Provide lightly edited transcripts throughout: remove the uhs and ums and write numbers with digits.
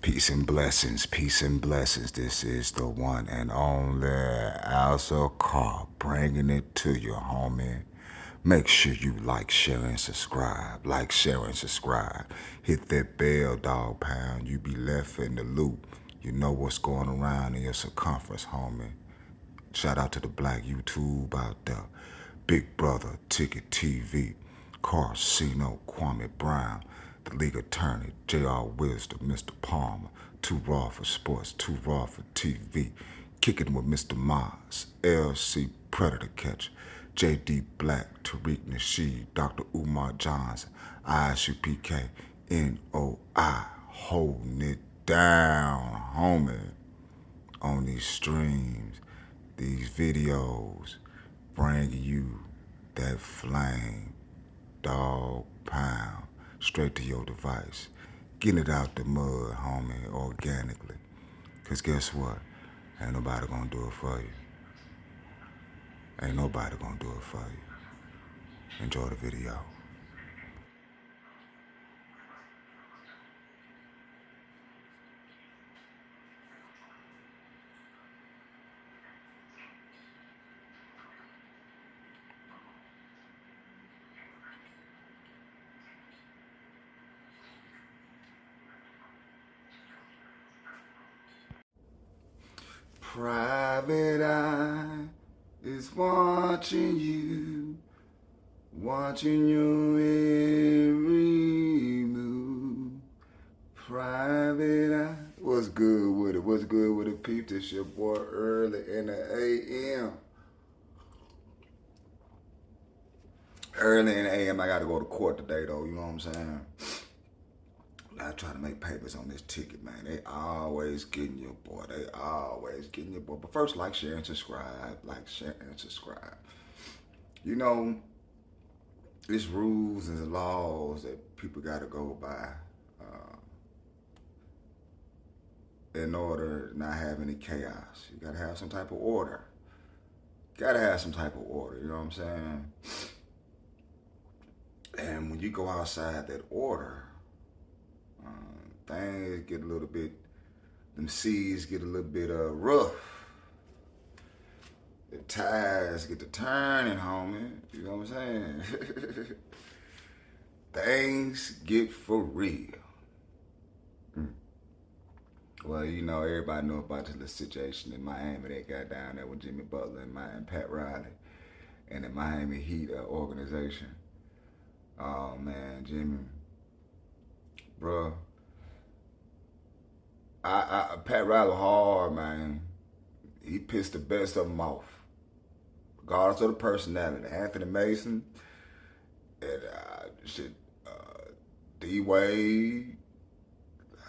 Peace and blessings, peace and blessings. This is the one and only Alsa Car bringing it to you, homie. Make sure you like, share, and subscribe. Like, share, and subscribe. Hit that bell, dog pound. You be left in the loop. You know what's going around in your circumference, homie. Shout out to the black YouTube out there. Big Brother, Ticket TV, Carcino, Kwame Brown, the league attorney, J.R. Wisdom, Mr. Palmer, Too Raw for Sports, Too Raw for TV, Kicking with Mr. Mars, LC Predator Catcher, J.D. Black, Tariq Nasheed, Dr. Umar Johnson, ISUPK, NOI, holding it down, homie, on these streams, these videos, bringing you that flame, dog pound, straight to your device. Getting it out the mud, homie, organically. Because guess what? Ain't nobody gonna do it for you. Ain't nobody gonna do it for you. Enjoy the video. Private eye is watching you, watching your every move. Private eye. What's good with it? What's good with it, peep? This your boy early in the AM. Early in the AM, I gotta go to court today though, you know what I'm saying? I try to make papers on this ticket, man. They always getting your boy. They always getting your boy. But first, like, share, and subscribe. Like, share, and subscribe. You know, it's rules and laws that people got to go by in order to not have any chaos. You got to have some type of order. Got to have some type of order, you know what I'm saying? And when you go outside that order, things get a little bit, them seas get a little bit rough. The tides get to turning, homie. You know what I'm saying? Things get for real. Well, you know, everybody know about the situation in Miami. They got down there with Jimmy Butler and Pat Riley and the Miami Heat organization. Oh, man, Jimmy. Bruh. Pat Riley hard, man. He pissed the best of them off, regardless of the personality. Anthony Mason, and D Wade.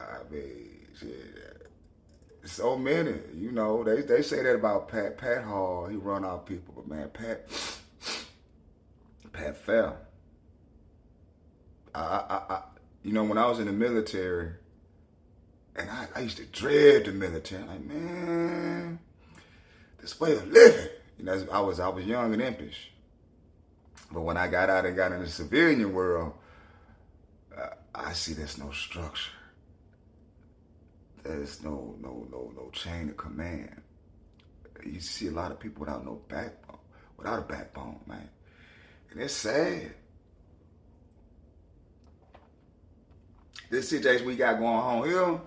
I mean, shit, so many. You know, they say that about Pat. Pat hard. He run out people, but man, Pat fell. You know, when I was in the military. And I used to dread the military. I'm like, man, this way of living. You know, I was young and impish. But when I got out and got in the civilian world, I see there's no structure. There's no chain of command. You see a lot of people without no backbone, without a backbone, man. And it's sad. This situation we got going on here,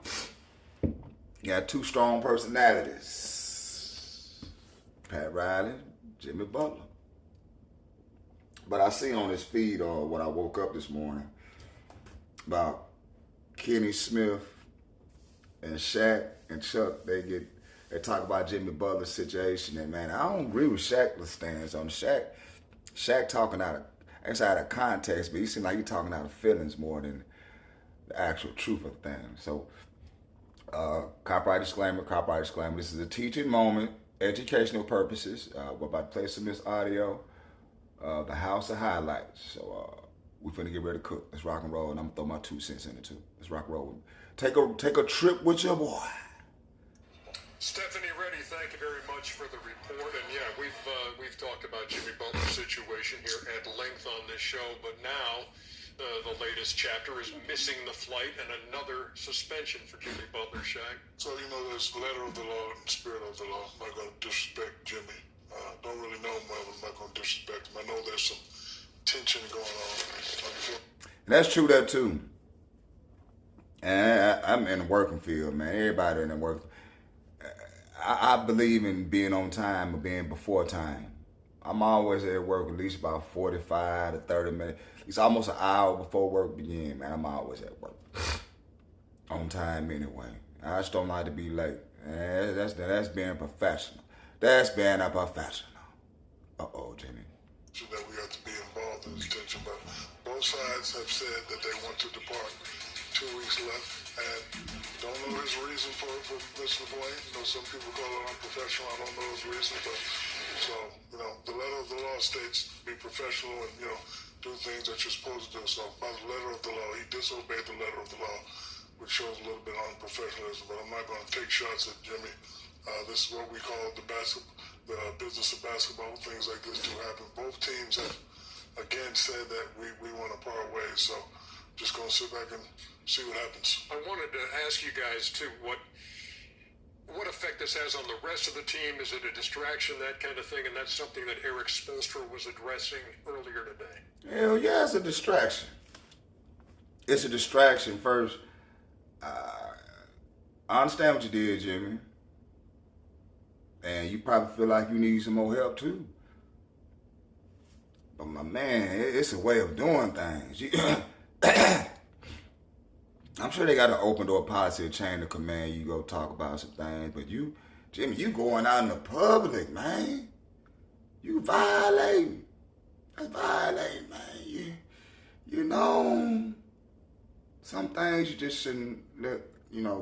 you got two strong personalities. Pat Riley, Jimmy Butler. But I see on this feed when I woke up this morning about Kenny Smith and Shaq and Chuck, they talk about Jimmy Butler's situation. And man, I don't agree with Shaq's stance on Shaq. Shaq talking out of context, but he seemed like he's talking out of feelings more than the actual truth of things. So, copyright disclaimer. This is a teaching moment, educational purposes. We're about to play some of this audio, the house of highlights. So, we're finna get ready to cook. Let's rock and roll, and I'm gonna throw my 2 cents in it too. Let's rock and roll. Take a trip with your boy. Stephanie Reddy, thank you very much for the report. And yeah, we've talked about Jimmy Butler's situation here at length on this show, but now the latest chapter is missing the flight and another suspension for Jimmy Butler, Shaq. So, there's letter of the law and spirit of the law. I'm not going to disrespect Jimmy. Don't really know him well. I'm not going to disrespect him. I know there's some tension going on. That's true, that too. And I'm in the working field, man. Everybody in the work. I believe in being on time or being before time. I'm always at work at least about 45 to 30 minutes. It's almost an hour before work begins, man. I'm always at work. On time anyway. I just don't like to be late. That's being professional. That's being a professional. Uh-oh, Jimmy. That we have to be involved in this tension, but both sides have said that they want to depart. 2 weeks left, and don't know his reason for missing the plane. Some people call it unprofessional. I don't know his reason, but so the letter of the law states be professional and do things that you're supposed to do. So by the letter of the law, he disobeyed the letter of the law, which shows a little bit of unprofessionalism. But I'm not going to take shots at Jimmy. This is what we call the business of basketball. Things like this do happen. Both teams have again said that we want to part ways. So just going to sit back and see what happens. I wanted to ask you guys too, what effect this has on the rest of the team. Is it a distraction, that kind of thing? And that's something that Eric Spoelstra was addressing earlier today. Hell yeah, it's a distraction. It's a distraction first. I understand what you did, Jimmy. And you probably feel like you need some more help too. But my man, it's a way of doing things. I'm sure they got an open door policy, a chain of command. You go talk about some things, but Jimmy, you going out in the public, man. You violating. That's violating, man. Some things you just shouldn't let,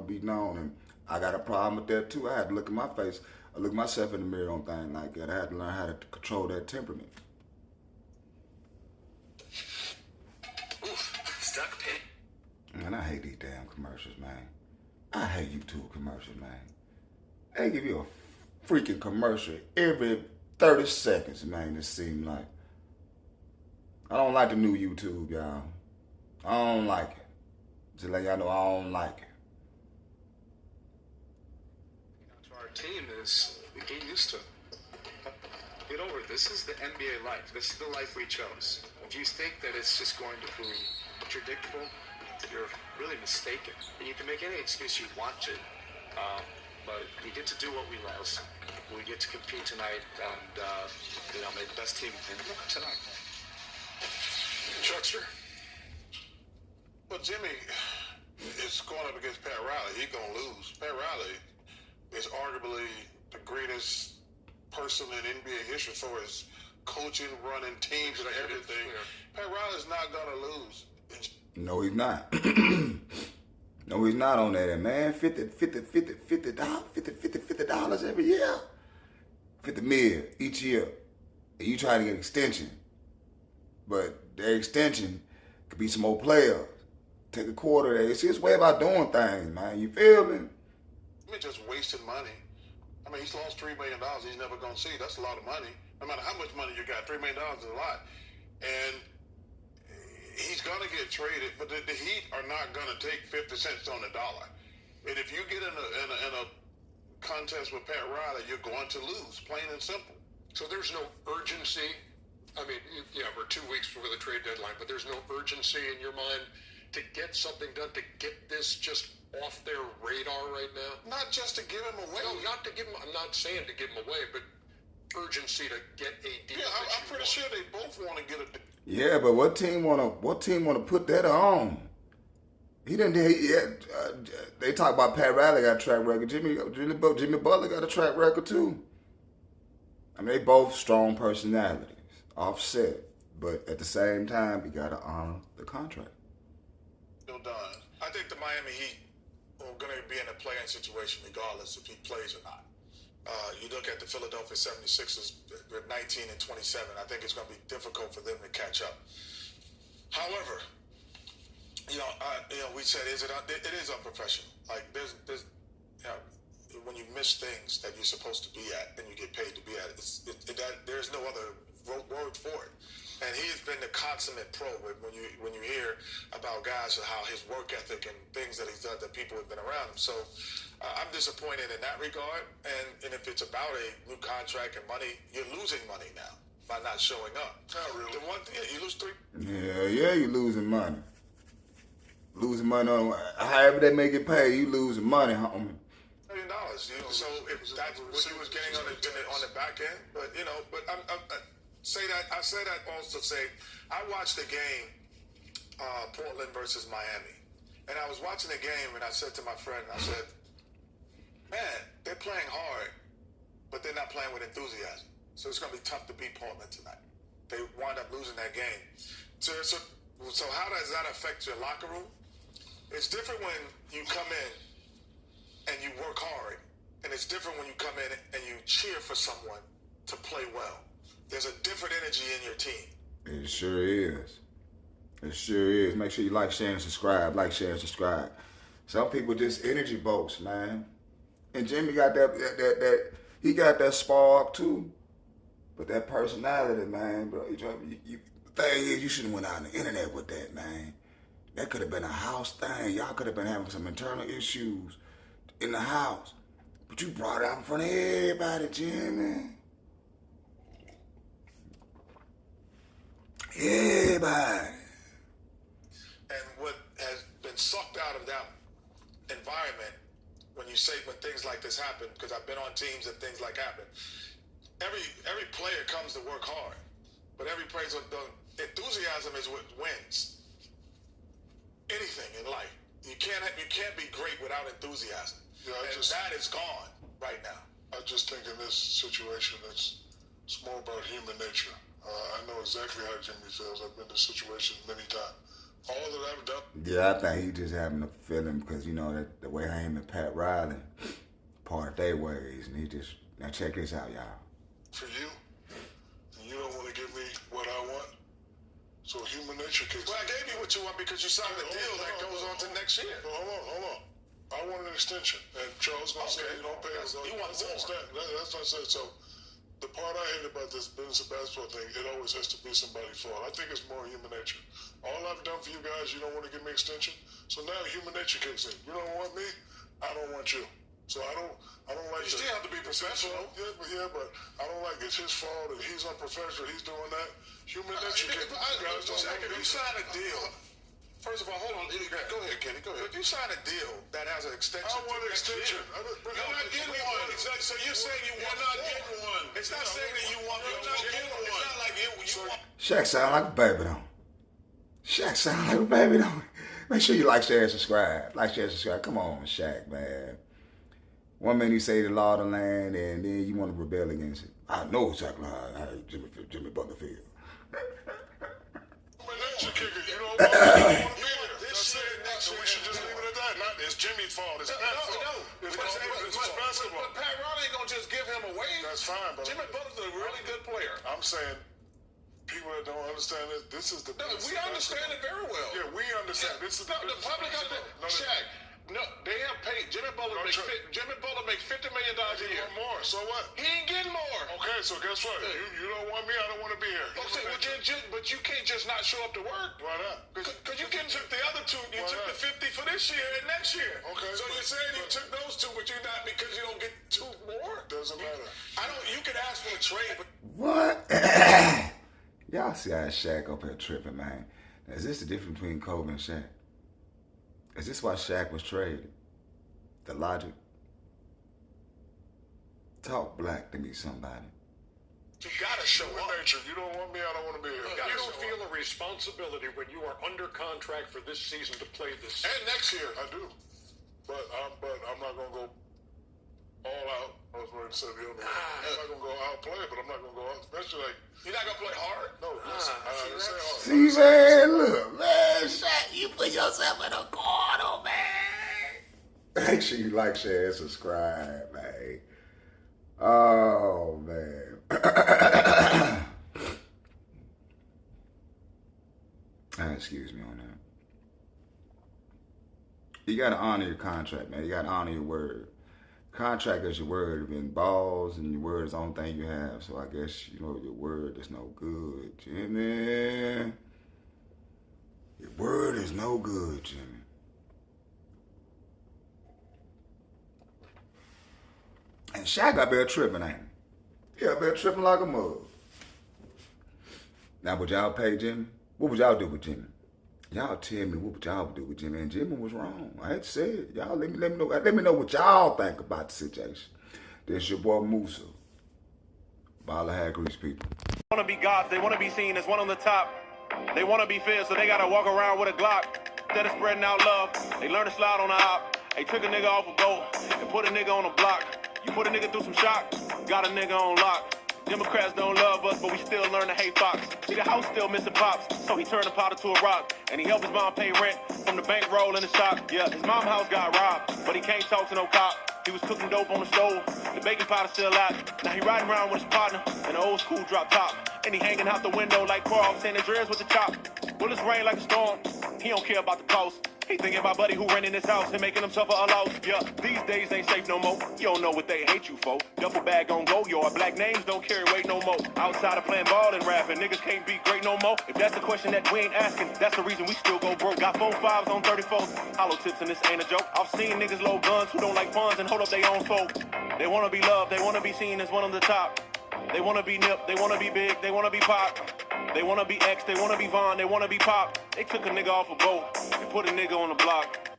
be known. And I got a problem with that too. I had to look at my face. I look myself in the mirror on things like that. I had to learn how to control that temperament. Oof, stuck pin. Man, I hate these damn commercials, man. I hate YouTube commercials, man. They give you a freaking commercial every 30 seconds, man, it seems like. I don't like the new YouTube, y'all. I don't like it. Just let y'all know I don't like it. To our team is get used to it. Get over it. This is the NBA life. This is the life we chose. If you think that it's just going to be predictable, you're really mistaken. And you can make any excuse you want to, but we get to do what we love. We get to compete tonight and make the best team tonight. Chuckster? Well, Jimmy is going up against Pat Riley. He's going to lose. Pat Riley is arguably the greatest person in NBA history for his coaching, running teams, and everything. Pat Riley's not going to lose. No, he's not. No, he's not on that, man. $50 every year. 50 mil each year. And you try to get extension. But the extension could be some more players. Take a quarter there. It's his way about doing things, man. You feel me? Just wasting money. I mean, he's lost $3 million. He's never going to see. That's a lot of money. No matter how much money you got, $3 million is a lot. And he's going to get traded, but the Heat are not going to take 50 cents on the dollar. And if you get in a contest with Pat Riley, you're going to lose, plain and simple. So there's no urgency. I mean, yeah, we're 2 weeks before the trade deadline, but there's no urgency in your mind to get something done, to get this just off their radar right now? Not just to give him away. No, not to give him. I'm not saying to give him away, but urgency to get a deal. Yeah, I'm pretty sure they both want to get a deal. Yeah, but what team wanna put that on? He didn't. They talk about Pat Riley got a track record. Jimmy Butler got a track record too. I mean, they both strong personalities, offset, but at the same time, you gotta honor the contract. Still done. I think the Miami Heat are going to be in a playing situation regardless if he plays or not. You look at the Philadelphia 76ers, they're 19 and 27. I think it's going to be difficult for them to catch up. However, we said it is unprofessional. Like there's when you miss things that you're supposed to be at and you get paid to be at it, there's no other word for it. And he has been the consummate pro. When you hear about guys and how his work ethic and things that he's done that people have been around him. So I'm disappointed in that regard. And if it's about a new contract and money, you're losing money now by not showing up. Not really. The one thing, you lose 3. Yeah, you're losing money. Losing money on however they make it pay, you losing money, homie. $1 million. So if that's what he was getting on the back end, but I say that also say I watched the game, Portland versus Miami, and I was watching the game and I said to my friend, I said, man, they're playing hard, but they're not playing with enthusiasm. So it's going to be tough to beat Portland tonight. They wind up losing that game. So how does that affect your locker room? It's different when you come in and you work hard, and it's different when you come in and you cheer for someone to play well. There's a different energy in your team. It sure is. It sure is. Make sure you like, share, and subscribe. Like, share, and subscribe. Some people just energy bolts, man. And Jimmy got he got that spark too. But that personality, man, bro. The thing is, you should have went out on the internet with that, man. That could have been a house thing. Y'all could have been having some internal issues in the house. But you brought it out in front of everybody, Jimmy. Everybody. And what has been sucked out of that environment when things like this happen, because I've been on teams and things like happen, every player comes to work hard, but every player enthusiasm is what wins anything in life. You can't be great without enthusiasm. Yeah, that is gone right now. I just think in this situation, it's more about human nature. I know exactly how Jimmy feels. I've been in this situation many times. All that I've done. Yeah, I think he just having a feeling because, that the way him and Pat Riley part their ways. And now check this out, y'all. For you, and you don't want to give me what I want, so human nature kicks in. Well, I gave you what you want because you signed a deal that goes on to next year. Hold on. I want an extension. And Charles going to say you don't pay us. You want more. That's what I said. So the part I hate about this business of basketball thing, it always has to be somebody's fault. I think it's more human nature. All I've done for you guys, you don't want to give me extension. So now human nature kicks in. You don't want me, I don't want you. So I don't like. You still have to be professional. Yeah, but I don't like it's his fault and he's unprofessional. He's doing that. Human nature kicks in. If you sign a deal, first of all, hold on. Go ahead, Kenny. Go ahead. If you sign a deal that has an extension, I want an extension. You're not getting one. So you're saying you want not getting one. It's not saying that you want. You're not getting one. It's not like you want. Shaq sound like a baby, don't he? Shaq sound like a baby, don't he? Make sure you like, share, and subscribe. Like, share, and subscribe. Come on, Shaq, man. One minute you say the law of the land, and then you want to rebel against it. I know exactly how Jimmy Butler feels. You don't want to be here. This year, next year, we should just leave it at that. It's Jimmy's fault. It's Pat's fault. It's basketball. But Pat Riley ain't gonna just give him away. That's fine, but Jimmy Butler's a really good player. I'm saying people that don't understand it, this is the business. We understand it very well. Yeah, we understand. This is the public. Shaq. No, they have paid. Jimmy Butler makes $50 million a year. More. So what? He ain't getting more. Okay, so guess what? You don't want me. I don't want to be here. Okay, but you can't just not show up to work. Why not? Because you took the other two. You took the 50 for this year and next year. Okay. So you're saying you took those two, but you're not because you don't get 2 more. Doesn't matter. You could ask for a trade, but What? Y'all see how Shaq up here tripping, man. Now, is this the difference between Kobe and Shaq? Is this why Shaq was traded? The logic? Talk black to me, somebody. you gotta show up. Nature. You don't want me, I don't want to be here. You don't feel a responsibility when you are under contract for this season to play this season. And next year. I do. But I'm not going to go all out. I was ready to say the other way. I'm not going to go out play, but I'm not going to go out. Especially like, You're not gonna play hard? no, listen, I didn't say hard. See, man, look, man, Shaq, you put yourself in a corner, man. Make sure you like, share, and subscribe, man. Oh, man. Excuse me on that. You got to honor your contract, man. You got to honor your word. Contract is your word, and balls and your word is the only thing you have. So I guess, you know, your word is no good, Jimmy. Your word is no good, Jimmy. And Shaq got better tripping, ain't he? Yeah, better tripping like a mug. Now, would y'all pay Jimmy? What would y'all do with Jimmy? Y'all tell me what would y'all do with Jimmy. And Jimmy was wrong. I had to say it. Y'all let me know what y'all think about the situation. This your boy Musa. Butler had grease people. They want to be gods. They want to be seen as one on the top. They want to be feared, so they got to walk around with a Glock. Instead of spreading out love, they learn to slide on the op. They took a nigga off a boat and put a nigga on a block. You put a nigga through some shock, got a nigga on lock. Democrats don't love us, but we still learn to hate Fox. See, the house still missing pops, so he turned the pot into a rock. And he helped his mom pay rent from the bankroll in the shop. Yeah, his mom's house got robbed, but he can't talk to no cop. He was cooking dope on the stove, the baking pot is still out. Now he riding around with his partner in an old school drop top. And he hanging out the window like Carl, San Andreas with the chop. Bullets rain like a storm, he don't care about the cost. He thinking about buddy who renting his house and making him suffer a loss. Yeah, these days ain't safe no more. You don't know what they hate you for. Duffel bag on go, your black names don't carry weight no more. Outside of playing ball and rapping, niggas can't be great no more. If that's the question that we ain't asking, that's the reason we still go broke. Got 4 5s on 34s, hollow tips and this ain't a joke. I've seen niggas load guns who don't like funds and hold up their own folk. They wanna be loved, they wanna be seen as one on the top. They wanna be Nip, they wanna be big, they wanna be pop. They wanna be X, they wanna be Von, they wanna be pop. They took a nigga off a boat and put a nigga on the block.